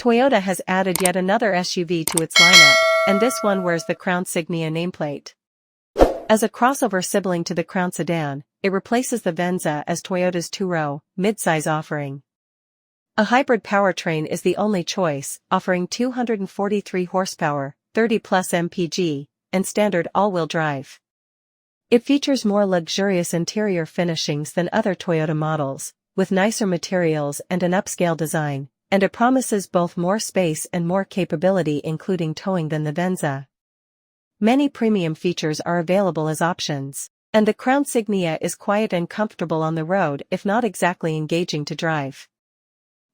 Toyota has added yet another SUV to its lineup, and this one wears the Crown Signia nameplate. As a crossover sibling to the Crown sedan, it replaces the Venza as Toyota's two-row, mid-size offering. A hybrid powertrain is the only choice, offering 243 horsepower, 30-plus mpg, and standard all-wheel drive. It features more luxurious interior finishings than other Toyota models, with nicer materials and an upscale design, and it promises both more space and more capability including towing than the Venza. Many premium features are available as options, and the Crown Signia is quiet and comfortable on the road if not exactly engaging to drive.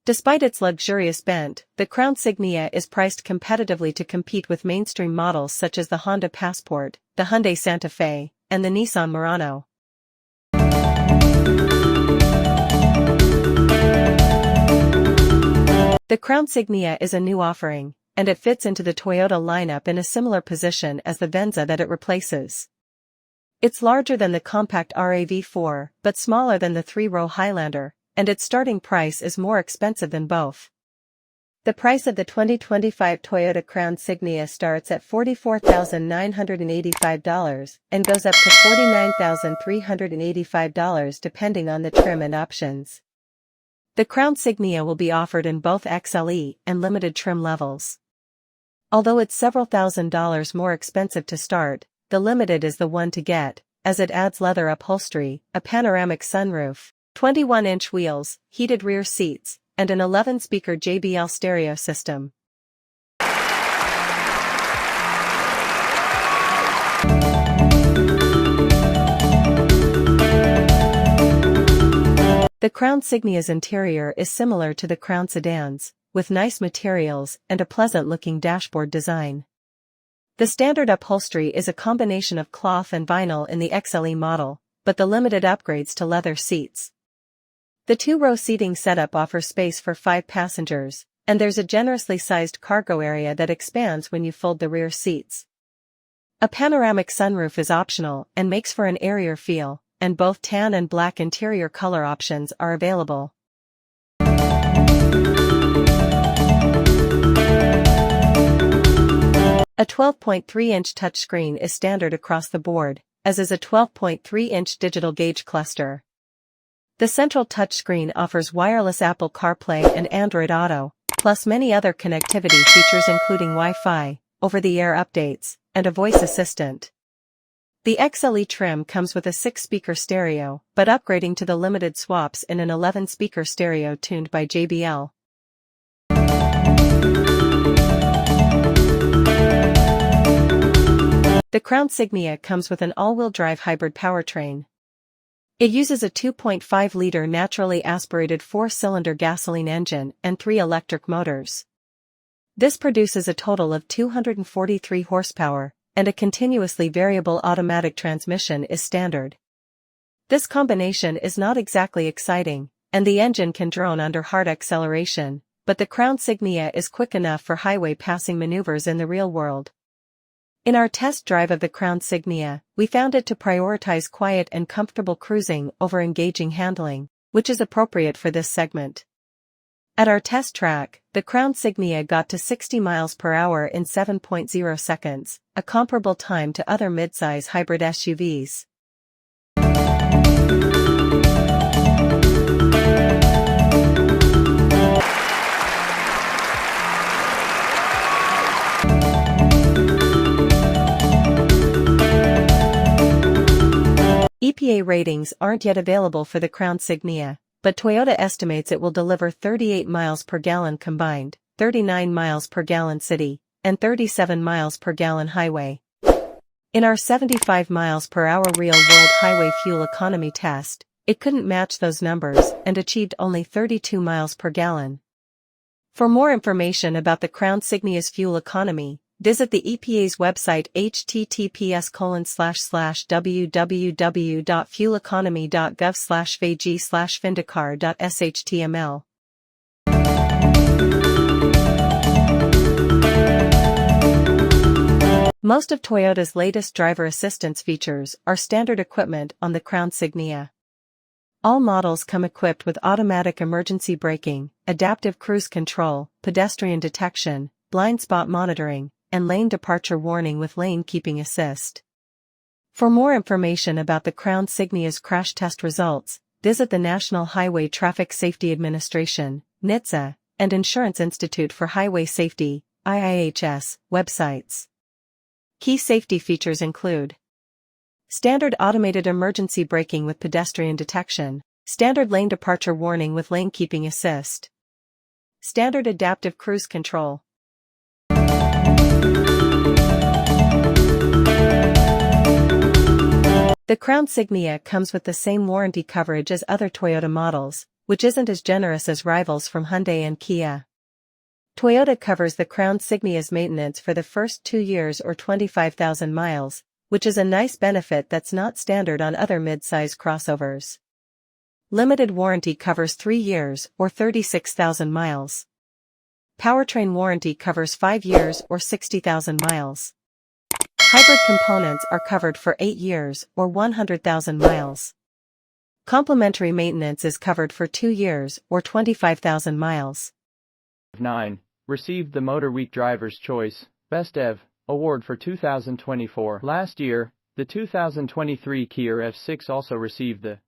Despite its luxurious bent, the Crown Signia is priced competitively to compete with mainstream models such as the Honda Passport, the Hyundai Santa Fe, and the Nissan Murano. The Crown Signia is a new offering, and it fits into the Toyota lineup in a similar position as the Venza that it replaces. It's larger than the compact RAV4, but smaller than the three-row Highlander, and its starting price is more expensive than both. The price of the 2025 Toyota Crown Signia starts at $44,985 and goes up to $49,385 depending on the trim and options. The Crown Signia will be offered in both XLE and limited trim levels. Although it's several $1,000s more expensive to start, the limited is the one to get, as it adds leather upholstery, a panoramic sunroof, 21-inch wheels, heated rear seats, and an 11-speaker JBL stereo system. The Crown Signia's interior is similar to the Crown sedans, with nice materials and a pleasant-looking dashboard design. The standard upholstery is a combination of cloth and vinyl in the XLE model, but the limited upgrades to leather seats. The two-row seating setup offers space for 5 passengers, and there's a generously sized cargo area that expands when you fold the rear seats. A panoramic sunroof is optional and makes for an airier feel, and both tan and black interior color options are available. A 12.3-inch touchscreen is standard across the board, as is a 12.3-inch digital gauge cluster. The central touchscreen offers wireless Apple CarPlay and Android Auto, plus many other connectivity features including Wi-Fi, over-the-air updates, and a voice assistant. The XLE trim comes with a 6-speaker stereo, but upgrading to the limited swaps in an 11-speaker stereo tuned by JBL. The Crown Signia comes with an all-wheel drive hybrid powertrain. It uses a 2.5-liter naturally aspirated 4-cylinder gasoline engine and 3 electric motors. This produces a total of 243 horsepower, and a continuously variable automatic transmission is standard. This combination is not exactly exciting, and the engine can drone under hard acceleration, but the Crown Signia is quick enough for highway passing maneuvers in the real world. In our test drive of the Crown Signia, we found it to prioritize quiet and comfortable cruising over engaging handling, which is appropriate for this segment. At our test track, the Crown Signia got to 60 miles per hour in 7.0 seconds, a comparable time to other midsize hybrid SUVs. EPA ratings aren't yet available for the Crown Signia, but Toyota estimates it will deliver 38 miles per gallon combined, 39 miles per gallon city, and 37 miles per gallon highway. In our 75 miles per hour real-world highway fuel economy test, it couldn't match those numbers and achieved only 32 miles per gallon. For more information about the Crown Signia's fuel economy, visit the EPA's website https://www.fueleconomy.gov/vg/vindicar.html. Most of Toyota's latest driver assistance features are standard equipment on the Crown Signia. All models come equipped with automatic emergency braking, adaptive cruise control, pedestrian detection, blind spot monitoring, and lane departure warning with lane keeping assist. For more information about the Crown Signia's crash test results, visit the National Highway Traffic Safety Administration, NHTSA, and Insurance Institute for Highway Safety, IIHS, websites. Key safety features include standard automated emergency braking with pedestrian detection, standard lane departure warning with lane keeping assist, standard adaptive cruise control. The Crown Signia comes with the same warranty coverage as other Toyota models, which isn't as generous as rivals from Hyundai and Kia. Toyota covers the Crown Signia's maintenance for the first 2 years or 25,000 miles, which is a nice benefit that's not standard on other mid-size crossovers. Limited warranty covers 3 years or 36,000 miles. Powertrain warranty covers 5 years or 60,000 miles. Hybrid components are covered for 8 years or 100,000 miles. Complimentary maintenance is covered for 2 years or 25,000 miles. 9. Received the Motor Week Driver's Choice Best EV Award for 2024. Last year, the 2023 Kia F6 also received the